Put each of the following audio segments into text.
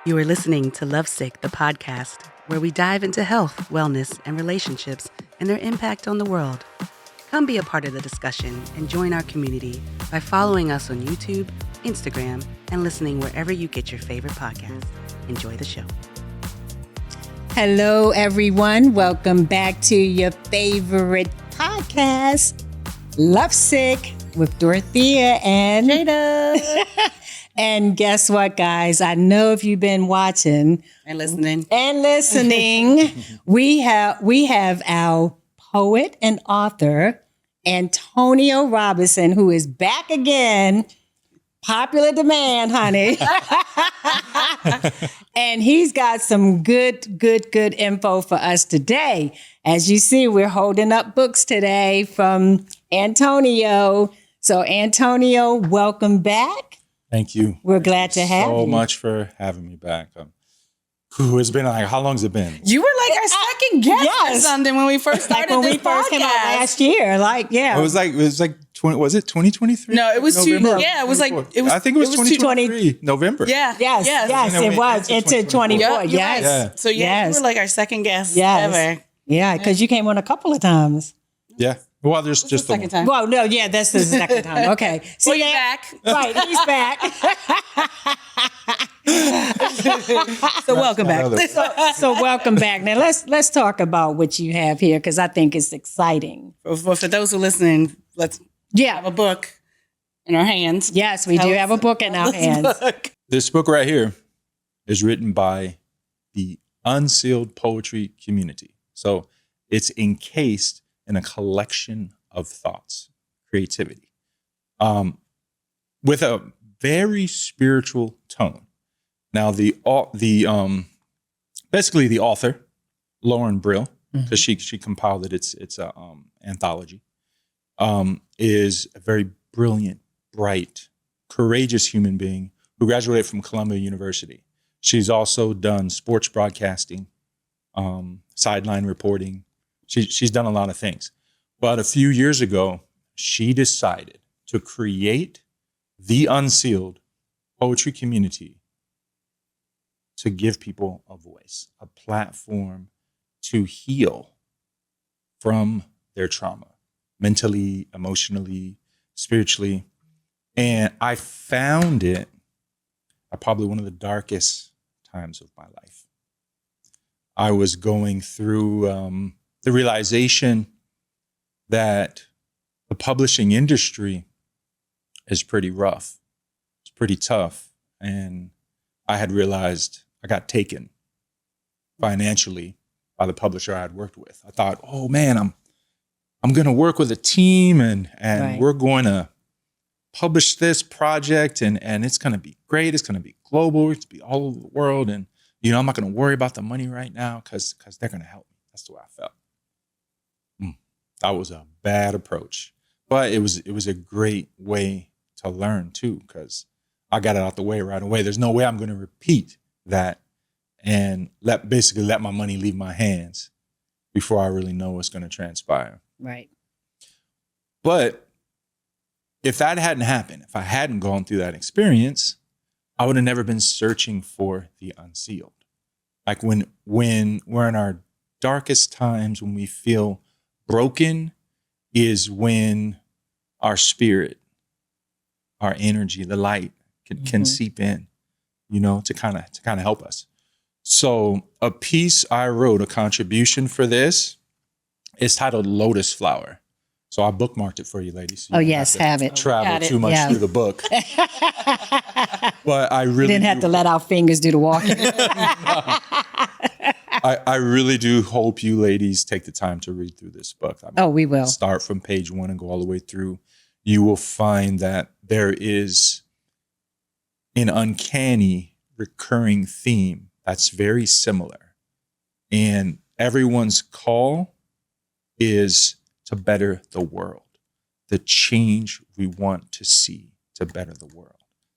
You are listening to Lovesick, the podcast, where we dive into health, wellness, and relationships and their impact on the world. Come be a part of the discussion and join our community by following us on YouTube, Instagram, and listening wherever you get your favorite podcasts. Enjoy the show. Hello, everyone. Welcome back to your favorite podcast, Lovesick, with Dorothea and Jada. And guess what, guys? I know if you've been watching And listening. we have our poet and author, Antonio Robinson, who is back again. Popular demand, honey. And he's got some good info for us today. As you see, we're holding up books today from Antonio. So, Antonio, welcome back. Thank you. We're glad to have you. So much for having me back. It's been like, how long has it been? You were like our second guest or something when we first started when this we first came out podcast. last year. It was like 20, was it 2023? No, it was November? it was like, it was. I think it was 2023, November. Yeah. Yes, And then it we was. went Into to 24. Yep, you're Yes. right. Yeah. So you were like our second guest ever. Yeah, because you came on a couple of times. Yeah. Well, there's just The second time. Well, no, yeah, that's the second time. Okay. Well, you're back. Right, he's back. So welcome back. So welcome back. Now let's talk about what you have here because I think it's exciting. For those who are listening, let's have a book in our hands. Yes, we do have a book in our hands. This book right here is written by the unsealed poetry community. So it's encased in a collection of thoughts, creativity, with a very spiritual tone. Now, basically the author, Lauren Brill, because she compiled it. It's a anthology. Is a very brilliant, bright, courageous human being who graduated from Columbia University. She's also done sports broadcasting, sideline reporting. She's done a lot of things. But a few years ago, she decided to create the unsealed poetry community to give people a voice, a platform to heal from their trauma, mentally, emotionally, spiritually. And I found it at probably one of the darkest times of my life. I was going through the realization that the publishing industry is pretty rough. It's pretty tough. And I had realized I got taken financially by the publisher I had worked with. I thought, oh man, I'm going to work with a team and Right. we're going to publish this project and it's going to be great. It's going to be global. It's going to be all over the world. And, I'm not going to worry about the money right now because they're going to help me. That's the way I felt. That was a bad approach, but it was a great way to learn too, because I got it out the way right away. There's no way I'm going to repeat that and let my money leave my hands before I really know what's going to transpire. Right. But if that hadn't happened, if I hadn't gone through that experience, I would have never been searching for the unsealed. Like when we're in our darkest times, when we feel broken, is when our spirit, our energy, the light can seep in, to kind of help us. So a piece I wrote, a contribution for this, is titled Lotus Flower. So I bookmarked it for you, ladies. So you don't have it. Travel too much through the book. But I really Didn't have to let our fingers do the walking. I really do hope you ladies take the time to read through this book. We will. Start from page 1 and go all the way through. You will find that there is an uncanny recurring theme that's very similar. And everyone's call is to better the world, the change we want to see to better the world.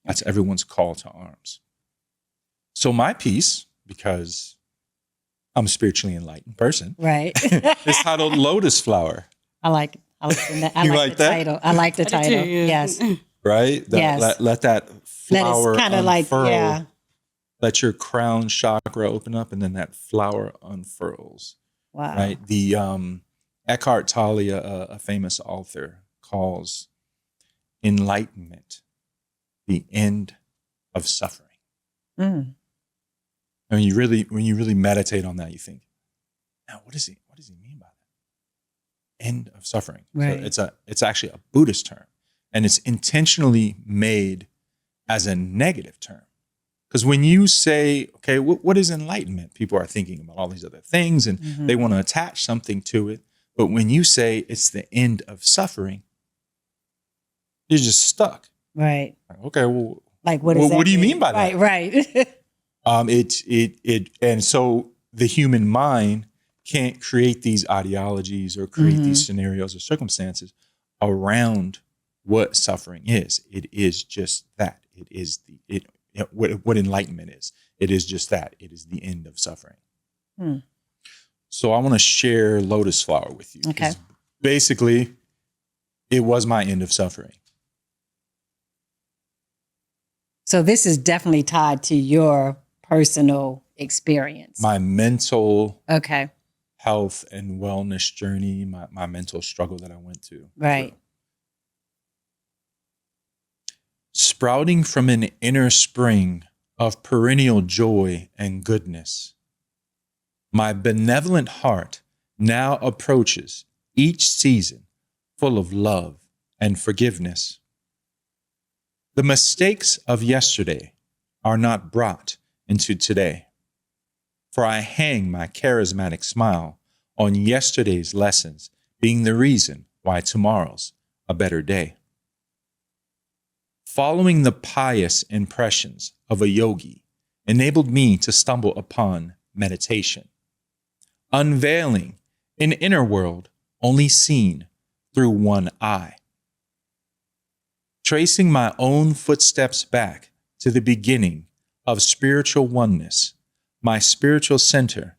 That's everyone's call to arms. So my piece, because I'm a spiritually enlightened person, Right. is titled Lotus Flower. I like it. I like You the like that? title. I like the title. too, yeah. Yes. Right? Yes. Let that flower Let us kind of like, unfurl. yeah. let your crown chakra open up, and then that flower unfurls. Wow. Right. The Eckhart Tolle, a famous author, calls enlightenment the end of suffering. Mm. And when you really meditate on that, you think, now what does he mean by that? End of suffering. Right. So it's actually a Buddhist term, and it's intentionally made as a negative term. Because when you say, okay, what is enlightenment? People are thinking about all these other things, and they want to attach something to it. But when you say it's the end of suffering, you're just stuck. Right. Okay, well, like what do you mean by that? Right. And so the human mind can't create these ideologies or create these scenarios or circumstances around what suffering is. It is just that. It is what enlightenment is. It is just that. It is the end of suffering. So I want to share lotus flower with you. Okay. Basically, it was my end of suffering. So this is definitely tied to your personal experience. My mental okay. health and wellness journey, my mental struggle that I went to. Right. Sprouting from an inner spring of perennial joy and goodness, my benevolent heart now approaches each season full of love and forgiveness. The mistakes of yesterday are not brought into today, for I hang my charismatic smile on yesterday's lessons being the reason why tomorrow's a better day. Following the pious impressions of a yogi enabled me to stumble upon meditation, unveiling an inner world only seen through one eye. Tracing my own footsteps back to the beginning of spiritual oneness, my spiritual center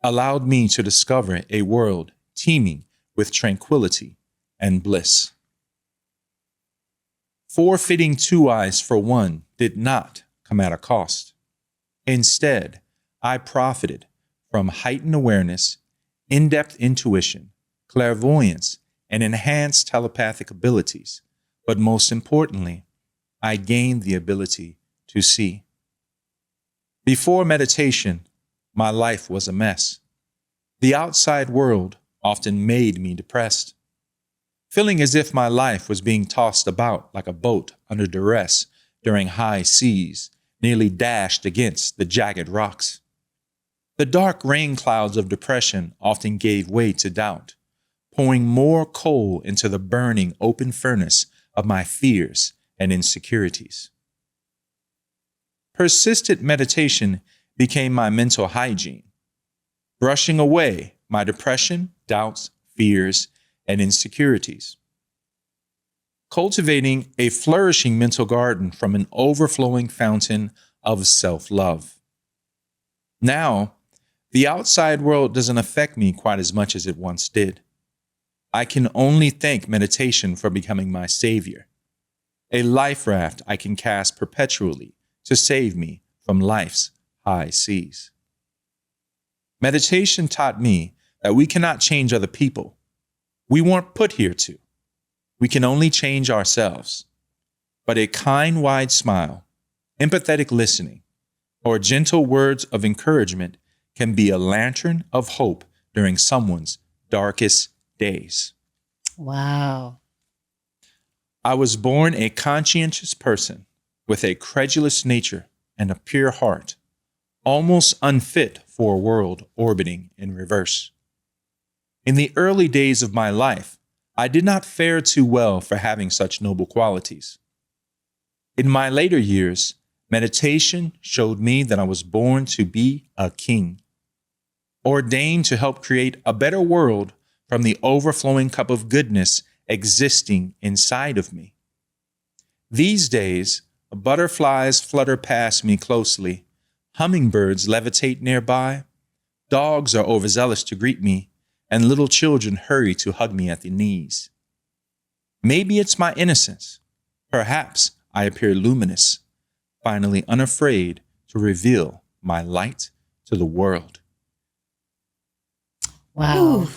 allowed me to discover a world teeming with tranquility and bliss. Forfeiting 2 eyes for one did not come at a cost. Instead, I profited from heightened awareness, in-depth intuition, clairvoyance, and enhanced telepathic abilities. But most importantly, I gained the ability to see. Before meditation, my life was a mess. The outside world often made me depressed, feeling as if my life was being tossed about like a boat under duress during high seas, nearly dashed against the jagged rocks. The dark rain clouds of depression often gave way to doubt, pouring more coal into the burning open furnace of my fears and insecurities. Persistent meditation became my mental hygiene, brushing away my depression, doubts, fears, and insecurities. Cultivating a flourishing mental garden from an overflowing fountain of self-love. Now, the outside world doesn't affect me quite as much as it once did. I can only thank meditation for becoming my savior, a life raft I can cast perpetually to save me from life's high seas. Meditation taught me that we cannot change other people. We weren't put here to. We can only change ourselves. But a kind, wide smile, empathetic listening, or gentle words of encouragement can be a lantern of hope during someone's darkest days. Wow. I was born a conscientious person with a credulous nature and a pure heart, almost unfit for a world orbiting in reverse. In the early days of my life, I did not fare too well for having such noble qualities. In my later years, meditation showed me that I was born to be a king, ordained to help create a better world from the overflowing cup of goodness existing inside of me. These days, butterflies flutter past me closely, hummingbirds levitate nearby, dogs are overzealous to greet me, and little children hurry to hug me at the knees. Maybe it's my innocence. Perhaps I appear luminous, finally unafraid to reveal my light to the world. Wow.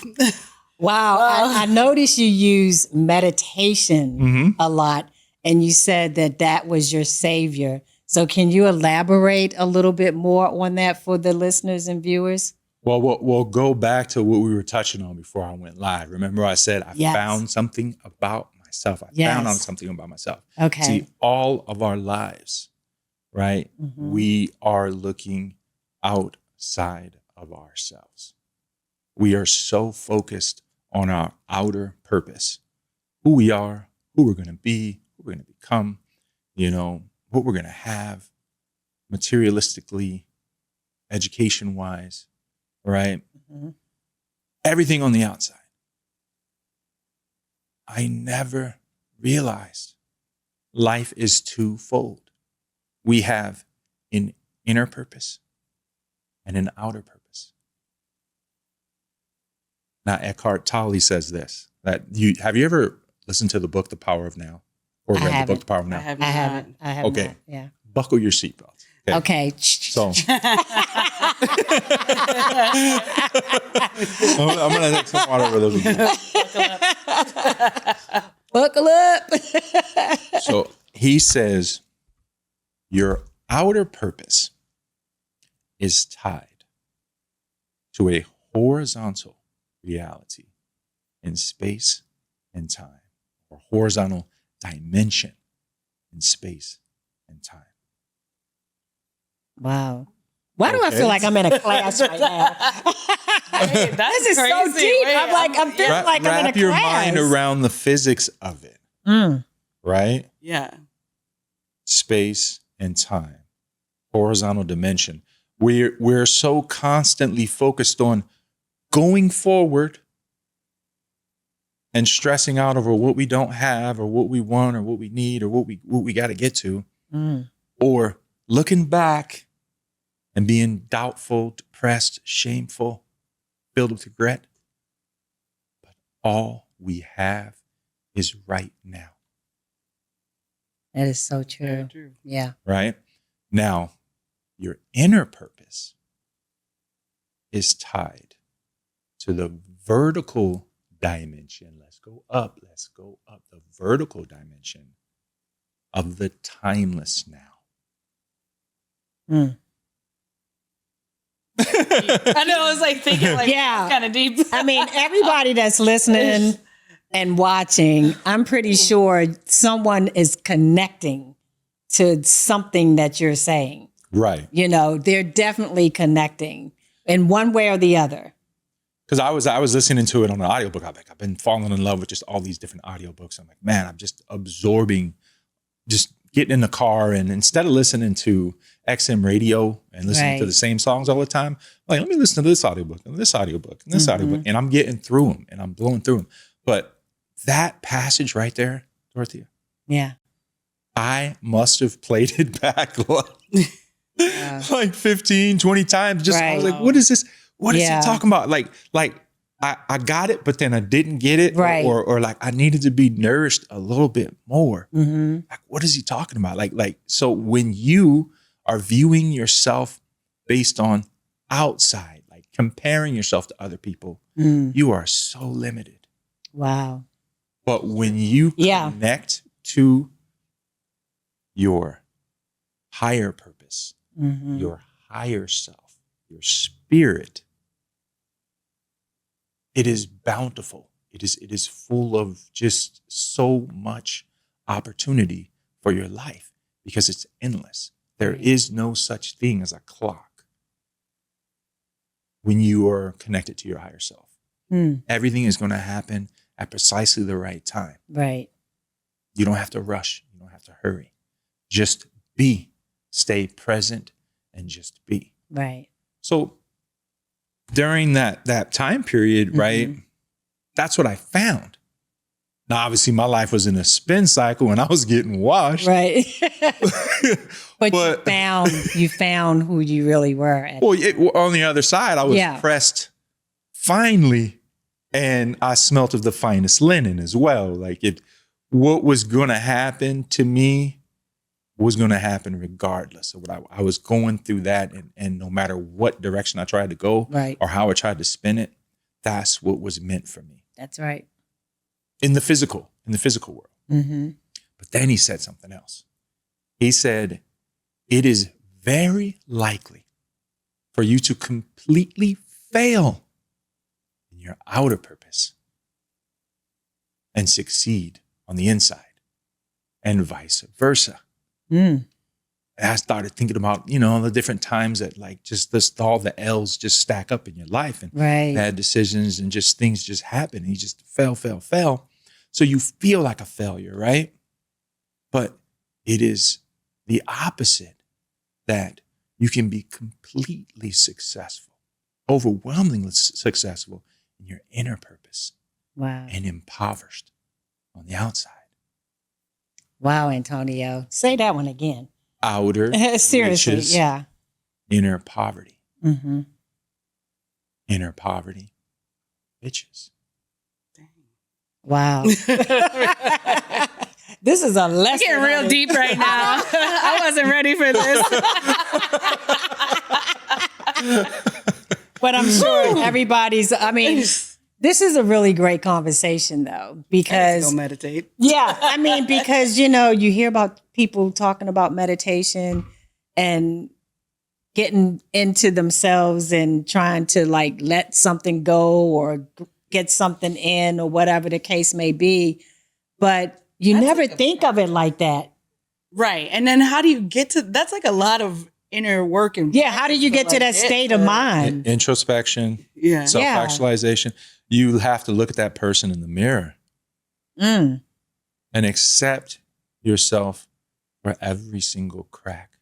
Wow. I noticed you use meditation a lot, and you said that was your savior. So can you elaborate a little bit more on that for the listeners and viewers? Well, we'll go back to what we were touching on before I went live. Remember I said I found something about myself. I found out something about myself. Okay. See, all of our lives, right? We are looking outside of ourselves. We are so focused on our outer purpose, who we are, who we're going to be, who we're going to become, what we're going to have materialistically, education-wise, right? Everything on the outside. I never realized life is twofold. We have an inner purpose and an outer purpose. Now, Eckhart Tolle says this, that have you ever listened to the book, The Power of Now? Or read the book, The Power of Now? I haven't. Okay. Not, yeah. Buckle your seatbelts. Okay. So I'm going to take some water over those. Buckle up. So he says, your outer purpose is tied to a horizontal reality in space and time, or horizontal dimension in space and time. Wow. Why do I feel like I'm in a class right now? Hey, this is so deep. I'm feeling like I'm in a class. Wrap your mind around the physics of it. Right? Yeah. Space and time, horizontal dimension. We're so constantly focused on going forward and stressing out over what we don't have or what we want or what we need or what we got to get to, or looking back and being doubtful, depressed, shameful, filled with regret. But all we have is right now. That is so true. Very true. Yeah. Right? Now, your inner purpose is tied to the vertical dimension. Let's go up. The vertical dimension of the timeless now. I know, I was like thinking kind of deep. I mean, everybody that's listening and watching, I'm pretty sure someone is connecting to something that you're saying. Right. They're definitely connecting in one way or the other. Because I was listening to it on an audiobook. I've been falling in love with just all these different audiobooks. I'm like, man, I'm just absorbing, just getting in the car, and instead of listening to XM radio and listening to the same songs all the time, I'm like, let me listen to this audiobook and this audiobook and this audiobook. And I'm getting through them and I'm blowing through them. But that passage right there, Dorothea. Yeah. I must have played it back like 15, 20 times. I was like, what is this? What is he talking about? Like I got it, but then I didn't get it. Right. Or like I needed to be nourished a little bit more. Like, what is he talking about? So when you are viewing yourself based on outside, like comparing yourself to other people, you are so limited. Wow. But when you connect to your higher purpose, your higher self, your spirit, it is bountiful. It is full of just so much opportunity for your life because it's endless. There is no such thing as a clock when you are connected to your higher self. Everything is going to happen at precisely the right time. Right. You don't have to rush. You don't have to hurry. Just be. Stay present and just be. Right. So during that time period, right, that's what I found. Now, obviously, my life was in a spin cycle and I was getting washed. Right. but you found who you really were. On the other side, I was pressed finely, and I smelt of the finest linen as well. Like what was going to happen to me was going to happen regardless of what I was going through that. And no matter what direction I tried to go or how I tried to spin it, that's what was meant for me. That's right. In the physical world. Mm-hmm. But then he said something else. He said, it is very likely for you to completely fail in your outer purpose and succeed on the inside, and vice versa. And I started thinking about, the different times that like just all the L's just stack up in your life and bad decisions and just things just happen. And you just fail. So you feel like a failure, right? But it is the opposite, that you can be completely successful, overwhelmingly successful in your inner purpose. Wow. And impoverished on the outside. Wow, Antonio. Say that one again. Outer seriously, riches, yeah. Inner poverty. Mm-hmm. Inner poverty, riches. Wow. This is a lesson. Getting real deep right now. I wasn't ready for this. But I'm sure everybody's, this is a really great conversation though, because go meditate. Yeah. Because, you hear about people talking about meditation and getting into themselves and trying to like let something go or get something in or whatever the case may be. But you never think of it like that. Right. And then how do you get to, that's like a lot of inner work. And how do you get to that state of mind? Introspection, Yeah. self-actualization. You have to look at that person in the mirror and accept yourself for every single crack.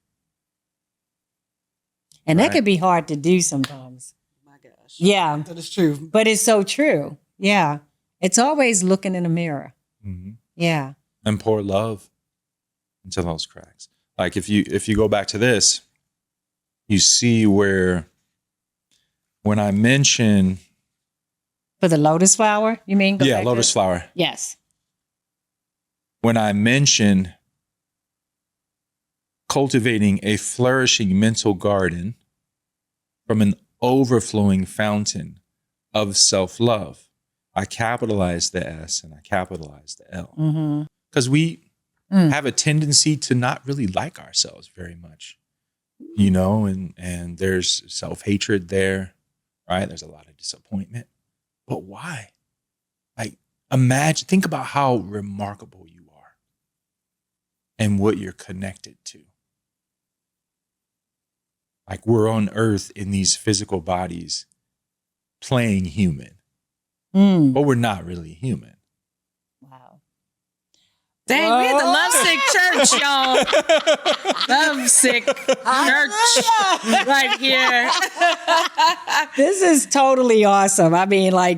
And that can be hard to do sometimes. Oh my gosh. Yeah. That is true. But it's so true. Yeah. It's always looking in the mirror. Mm-hmm. Yeah. And pour love into those cracks. Like if you go back to this, you see where when I mention for the lotus flower, you mean? Lotus flower. Yes. When I mention cultivating a flourishing mental garden from an overflowing fountain of self-love, I capitalize the S and I capitalize the L. Because we have a tendency to not really like ourselves very much, and there's self-hatred there, right? There's a lot of disappointment. But why? Like, think about how remarkable you are and what you're connected to. Like, we're on earth in these physical bodies playing human. But we're not really human. Wow. Dang, we at the Lovesick Church, y'all. Lovesick Church right here. This is totally awesome.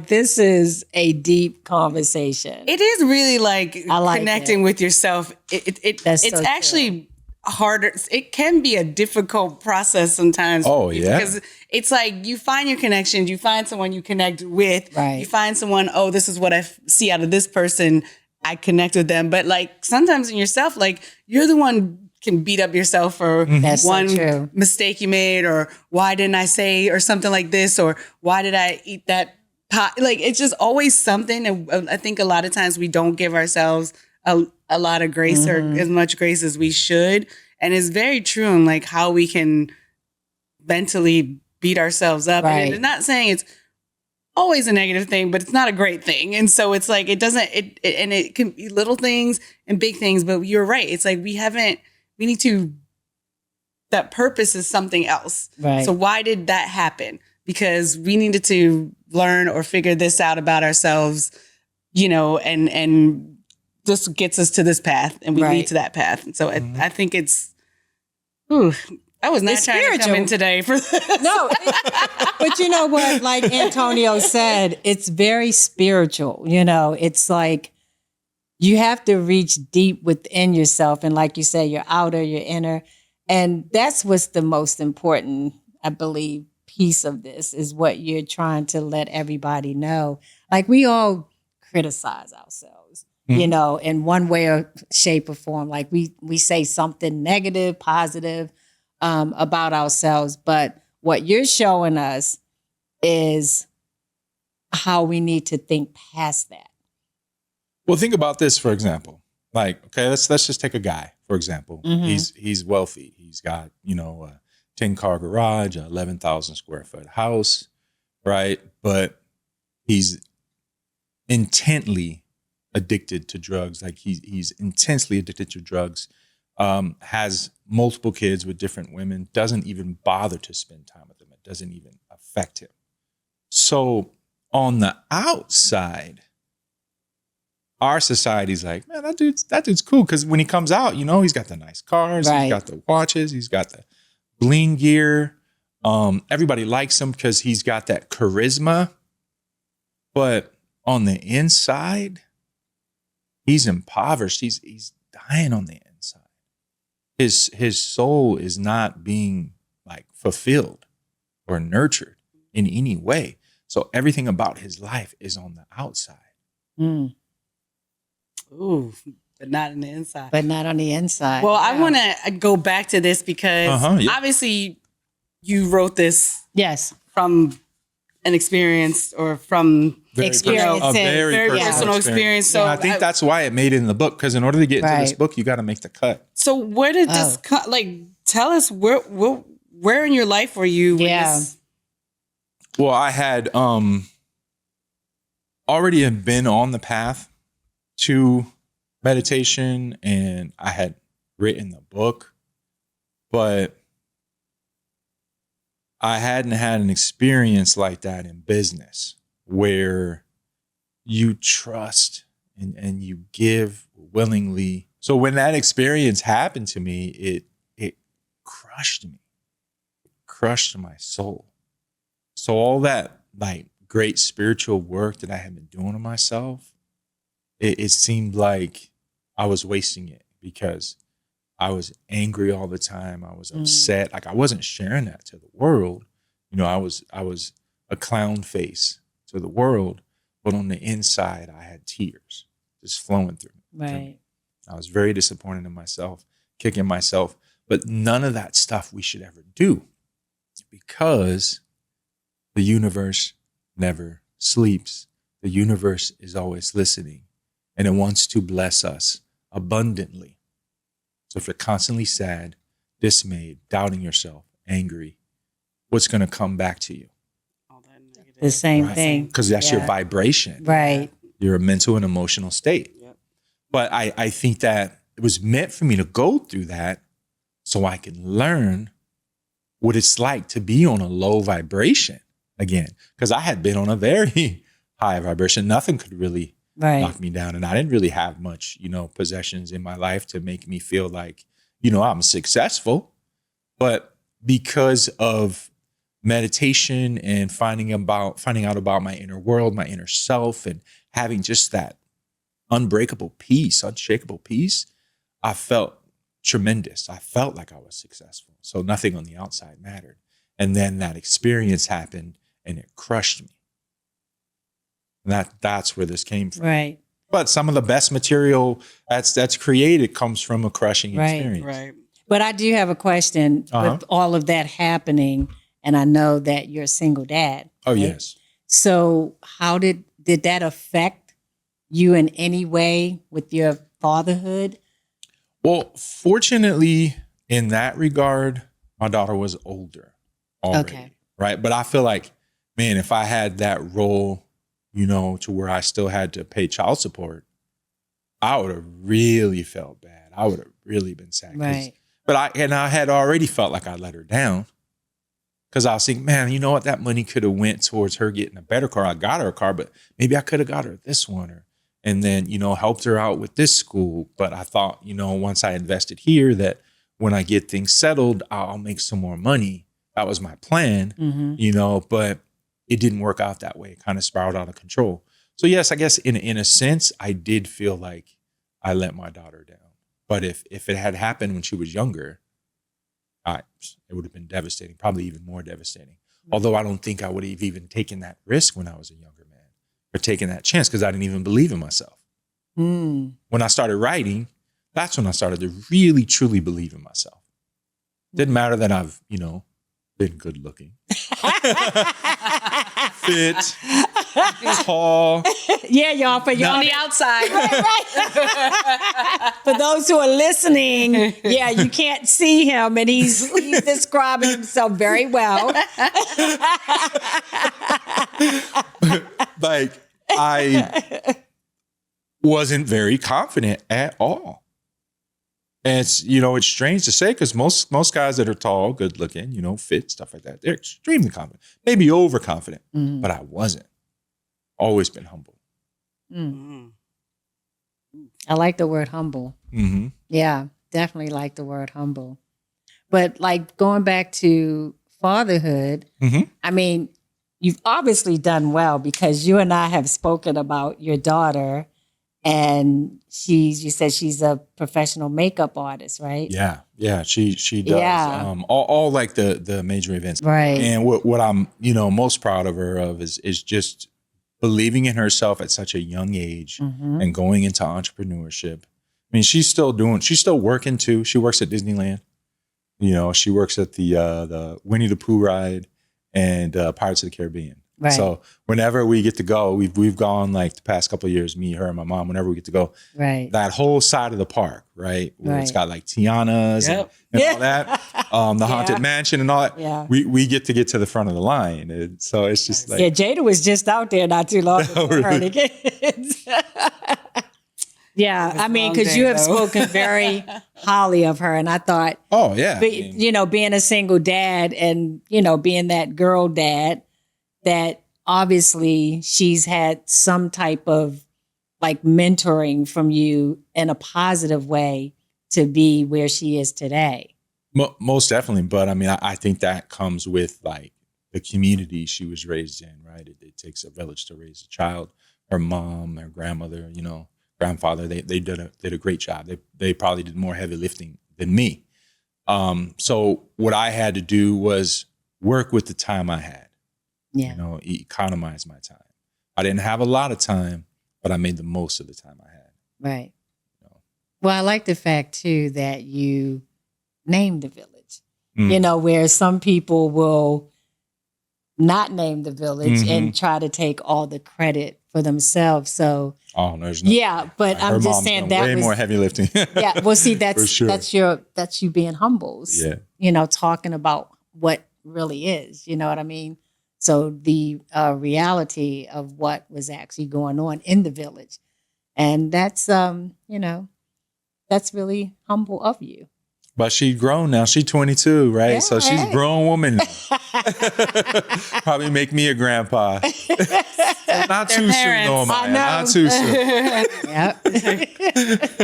This is a deep conversation. It is really like like connecting it. with yourself. It's so actually harder. It can be a difficult process sometimes. Oh, yeah. Because it's like you find your connections, you find someone you connect with, Right. you find someone, this is what I see out of this person, I connect with them. But like sometimes in yourself, like you're the one can beat up yourself for That's so one true. mistake you made, or why didn't I say, or something like this, or why did I eat that pot? Like it's just always something. And I think a lot of times we don't give ourselves a lot of grace or as much grace as we should. And it's very true in like how we can mentally beat ourselves up. Right. And it's not saying it's always a negative thing, but it's not a great thing. And so it's like, it can be little things and big things, but you're right. It's like, that purpose is something else. Right. So why did that happen? Because we needed to learn or figure this out about ourselves, and this gets us to this path and we lead to that path. And so I think it's, I was not It's trying spiritual. to come in today for this. No, but you know what? Like Antonio said, it's very spiritual. It's like you have to reach deep within yourself. And like you said, your outer, your inner. And that's what's the most important, I believe, piece of this is what you're trying to let everybody know. Like we all criticize ourselves. you know, in one way or shape or form. Like we say something negative, positive about ourselves. But what you're showing us is how we need to think past that. Well, think about this, for example. Like, okay, let's just take a guy, for example. He's wealthy. He's got, you know, a 10-car garage, a 11,000 square foot house, right? But he's intently addicted to drugs. Like he's intensely addicted to drugs, has multiple kids with different women, doesn't even bother to spend time with them. It doesn't even affect him. So on the outside, our society's like, man, that dude's cool. Because when he comes out, you know, he's got the nice cars, Right. he's got the watches, he's got the bling gear. Everybody likes him because he's got that charisma. But on the inside, he's impoverished. He's dying on the inside. His soul is not being like fulfilled or nurtured in any way. So everything about his life is on the outside. Mm. Ooh, but not on the inside. But not on the inside. Well, I want to go back to this because Yeah. obviously you wrote this Yes. from an experience or from Experience. A very, very personal personal experience. So And I think that's why it made it in the book, because in order to get into this Right. book, you got to make the cut. So where did this come? Like, tell us where in your life were you? When Yeah. this- Well, I had already had been on the path to meditation, and I had written the book, but I hadn't had an experience like that in business where you trust and you give willingly. So when that experience happened to me, it crushed me, crushed my soul. So all that like great spiritual work that I had been doing on myself, it seemed like I was wasting it because I was angry all the time. I was upset. Like I wasn't sharing that to the world. You know, I was a clown face to the world, but on the inside I had tears just flowing through me. Right. I was very disappointed in myself, kicking myself, but none of that stuff we should ever do because the universe never sleeps. The universe is always listening and it wants to bless us abundantly. So if you're constantly sad, dismayed, doubting yourself, angry, what's going to come back to you? all that negative. The same Right. thing. Because that's your Yeah. vibration. Right. Your mental and emotional state. Yep. But I think that it was meant for me to go through that so I can learn what it's like to be on a low vibration again. Because I had been on a very high vibration. Nothing could really Right. knock me down. And I didn't really have much, possessions in my life to make me feel like, I'm successful. But because of meditation and finding out about my inner world, my inner self, and having just that unbreakable peace, unshakable peace, I felt tremendous. I felt like I was successful. So nothing on the outside mattered. And then that experience happened and it crushed me. And that's where this came from. Right. But some of the best material that's created comes from a crushing Right. experience. Right. But I do have a question with all of that happening, and I know that you're a single dad. Oh, right? yes. So how did that affect you in any way with your fatherhood? Well, fortunately, in that regard, my daughter was older already. Okay. Right. But I feel like, man, if I had that role, to where I still had to pay child support, I would have really felt bad. I would have really been sad. Right. But I had already felt like I let her down because I was thinking, man, you know what? That money could have went towards her getting a better car. I got her a car, but maybe I could have got her this one and then, helped her out with this school. But I thought, once I invested here, that when I get things settled, I'll make some more money. That was my plan, but it didn't work out that way. It kind of spiraled out of control. So yes, I guess in a sense, I did feel like I let my daughter down. But if it had happened when she was younger, it would have been devastating, probably even more devastating. Although I don't think I would have even taken that risk when I was a younger man or taken that chance because I didn't even believe in myself. When I started writing, that's when I started to really, truly believe in myself. Didn't matter that I've, been good looking, fit, tall. Yeah, y'all. For y'all On the outside. For those who are listening, yeah, you can't see him, and he's describing himself very well. Like, I wasn't very confident at all. And it's strange to say because most guys that are tall, good looking, fit, stuff like that, they're extremely confident, maybe overconfident, but I wasn't. Always been humble. I like the word humble. Mm-hmm. Yeah, definitely like the word humble. But like going back to fatherhood, I mean, you've obviously done well because you and I have spoken about your daughter, and you said she's a professional makeup artist, right? Yeah. She does. Yeah. All like the major events. Right. And what I'm most proud of her of is just believing in herself at such a young age and going into entrepreneurship. I mean, she's still working too. She works at Disneyland. She works at the Winnie the Pooh ride and Pirates of the Caribbean. Right. So whenever we get to go, we've gone like the past couple of years, me, her, and my mom. Whenever we get to go, right, that whole side of the park, right, where it's got like Tiana's and all that, the Haunted Mansion and all that. Yeah. We get to the front of the line, and so it's just like Jada was just out there not too long ago. Really? Yeah, I mean, because you have spoken very highly of her, and I thought, oh yeah, being a single dad and being that girl dad, that obviously she's had some type of like mentoring from you in a positive way to be where she is today. Most definitely, but I mean, I think that comes with like the community she was raised in, right? It takes a village to raise a child. Her mom, her grandmother, grandfather, they did a great job. They probably did more heavy lifting than me. So what I had to do was work with the time I had. Yeah. Economize my time. I didn't have a lot of time, but I made the most of the time I had. Right. Well, I like the fact too that you named the village. Where some people will not name the village and try to take all the credit for themselves. So there's no. Yeah, but I'm just saying that way was more heavy lifting. Yeah, well, see, that's sure. that's you being humble. Yeah. Talking about what really is. You know what I mean? So the reality of what was actually going on in the village, and that's that's really humble of you. But she's grown now. She's 22, right? Yeah, so she's a grown woman now. Probably make me a grandpa. Not too soon, though, Maya. Not too soon. Yep.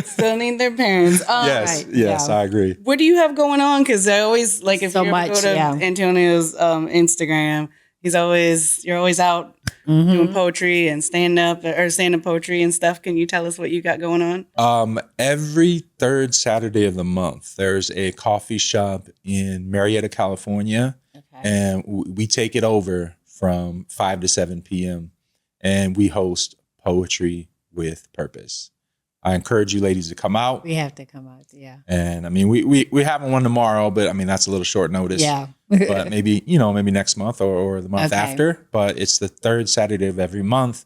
Still need their parents. Yes, Right, yes, yeah. I agree. What do you have going on? Because I always like if So you ever much, go to yeah. Antonio's Instagram, you're always out doing poetry and stand up poetry and stuff. Can you tell us what you got going on? Every third Saturday of the month, there's a coffee shop in Marietta, California, and we take it over from 5 to 7 p.m. and we host Poetry with Purpose. I encourage you ladies to come out. We have to come out, yeah. And I mean, we have one tomorrow, but I mean, that's a little short notice. Yeah. But maybe next month or the month after. But it's the third Saturday of every month.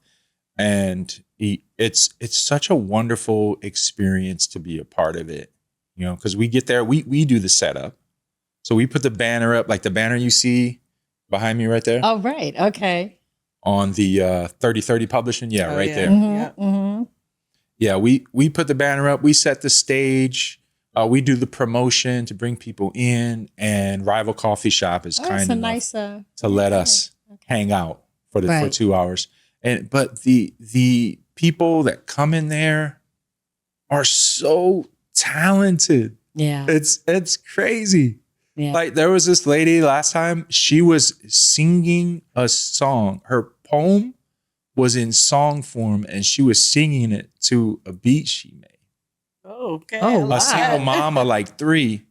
And it's such a wonderful experience to be a part of it, because we get there, we do the setup. So we put the banner up, like the banner you see behind me right there. Oh, right. Okay. On the 3030 publishing. Yeah, right there. Mm-hmm, mm-hmm. Yeah, we put the banner up. We set the stage. We do the promotion to bring people in, and Rival Coffee Shop is kind enough to let us hang out for 2 hours. But the people that come in there are so talented. Yeah, it's crazy. Yeah. Like there was this lady last time. She was singing a song. Her poem was in song form, and she was singing it to a beat she made. Oh, okay. Oh, A single mom of like 3.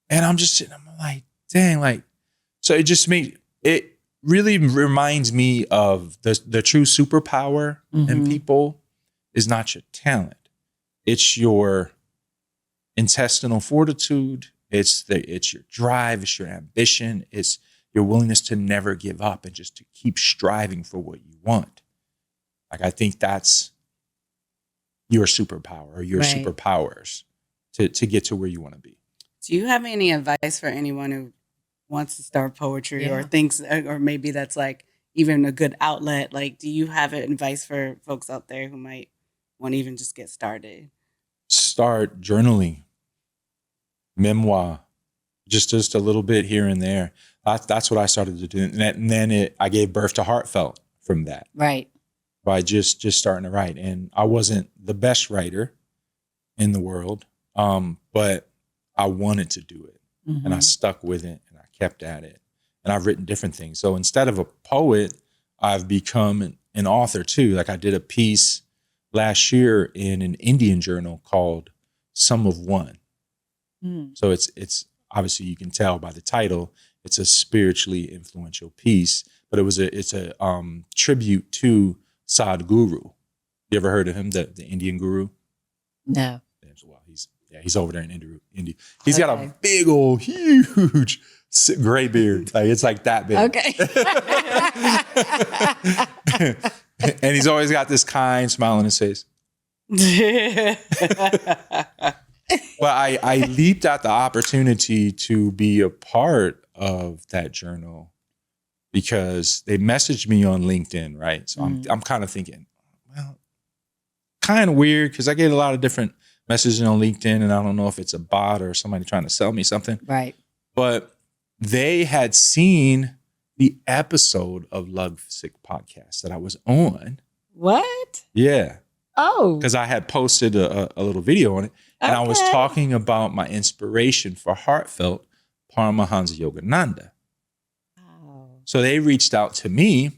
And I'm just sitting, I'm like, dang, like, so it really reminds me of the true superpower in people is not your talent. It's your intestinal fortitude. It's your drive. It's your ambition. It's your willingness to never give up and just to keep striving for what you want. Like, I think that's your superpower or your superpowers to get to where you want to be. Do you have any advice for anyone who wants to start poetry or thinks, or maybe that's like even a good outlet? Like, do you have advice for folks out there who might want to even just get started? Start journaling, memoir, just a little bit here and there. That's what I started to do. And then I gave birth to Heartfelt from that. Right. By just starting to write. And I wasn't the best writer in the world, but I wanted to do it. Mm-hmm. And I stuck with it and I kept at it. And I've written different things. So instead of a poet, I've become an author too. Like, I did a piece last year in an Indian journal called Sum of One. Mm. So it's obviously, you can tell by the title, it's a spiritually influential piece, but it's a tribute to Sadhguru. You ever heard of him, the Indian guru? No. Well, he's over there in India. He's got a big old, huge gray beard. Like, it's like that big. Okay. And he's always got this kind smile on his face. Well, I leaped at the opportunity to be a part of that journal because they messaged me on LinkedIn, right? So I'm kind of thinking, well, kind of weird because I get a lot of different messages on LinkedIn, and I don't know if it's a bot or somebody trying to sell me something. Right. But they had seen the episode of Lovesick Podcast that I was on. What? Yeah. Oh. Because I had posted a little video on it, and I was talking about my inspiration for Heartfelt, Paramahansa Yogananda. So they reached out to me,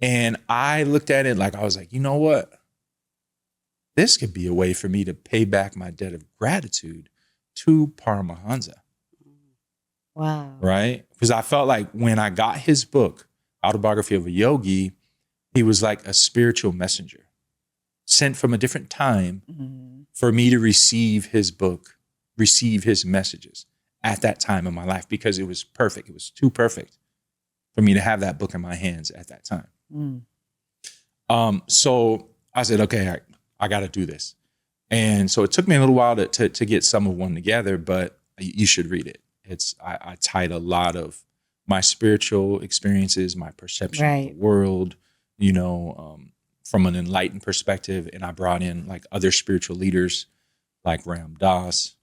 and I looked at it like, I was like, you know what? This could be a way for me to pay back my debt of gratitude to Paramahansa. Wow. Right? Because I felt like when I got his book, Autobiography of a Yogi, he was like a spiritual messenger sent from a different time for me to receive his book, receive his messages at that time in my life, because it was perfect. It was too perfect for me to have that book in my hands at that time. So I said, okay, I got to do this. And so it took me a little while to get Sum of One together, but you should read it. I tied a lot of my spiritual experiences, my perception of the world, from an enlightened perspective. And I brought in like other spiritual leaders like Ram Dass,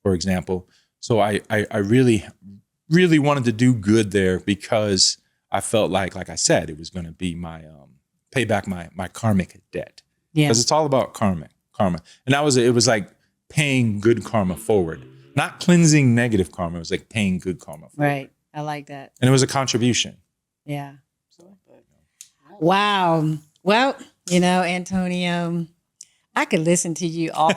for example. So I really, really wanted to do good there because I felt like I said, it was going to be my pay back my karmic debt. Because it's all about karma. And it was like paying good karma forward, not cleansing negative karma. It was like paying good karma forward. Right. I like that. And it was a contribution. Yeah. Wow. Well, Antonio, I could listen to you all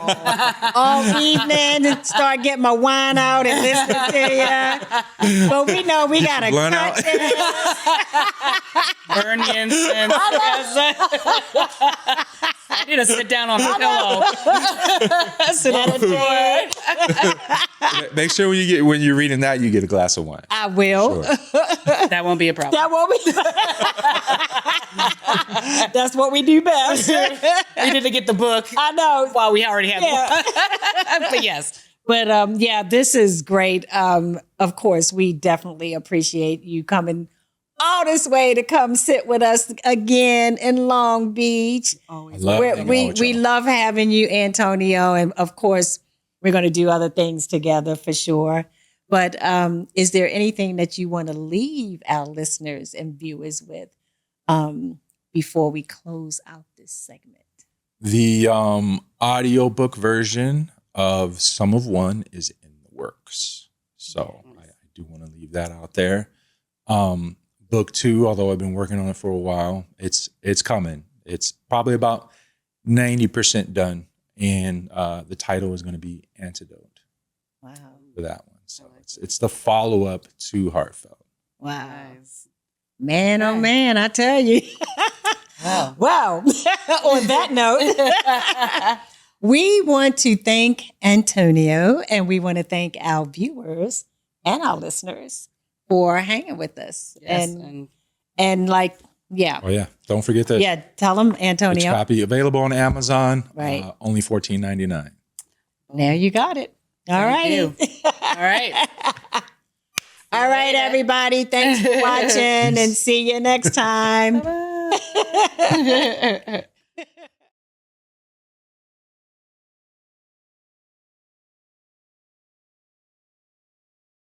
evening and start getting my wine out and listen to you. But we know we got to cut this. Burn the incense. I need to sit down on a pillow. Sit on the floor. Make sure when you're reading that, you get a glass of wine. I will. Sure. That won't be a problem. That won't be. That's what we do best. We need to get the book. I know. While we already have one. But yes. But this is great. Of course, we definitely appreciate you coming all this way to come sit with us again in Long Beach. We love having you, Antonio. And of course, we're going to do other things together for sure. But is there anything that you want to leave our listeners and viewers with before we close out this segment? The audiobook version of Sum of One is in the works. So I do want to leave that out there. Book 2, although I've been working on it for a while, it's coming. It's probably about 90% done. And the title is going to be Antidote. Wow. For that one. So it's the follow-up to Heartfelt. Wow. Nice. Man, oh man, I tell you. Wow. Well, on that note, we want to thank Antonio and we want to thank our viewers and our listeners for hanging with us. Yes, And like, yeah. Oh yeah. Don't forget that. Yeah, tell them, Each Antonio. copy available on Amazon. Right. Only $14.99. Now you got it. All right. you. All right. All right, everybody. Thanks for watching and see you next time. Bye.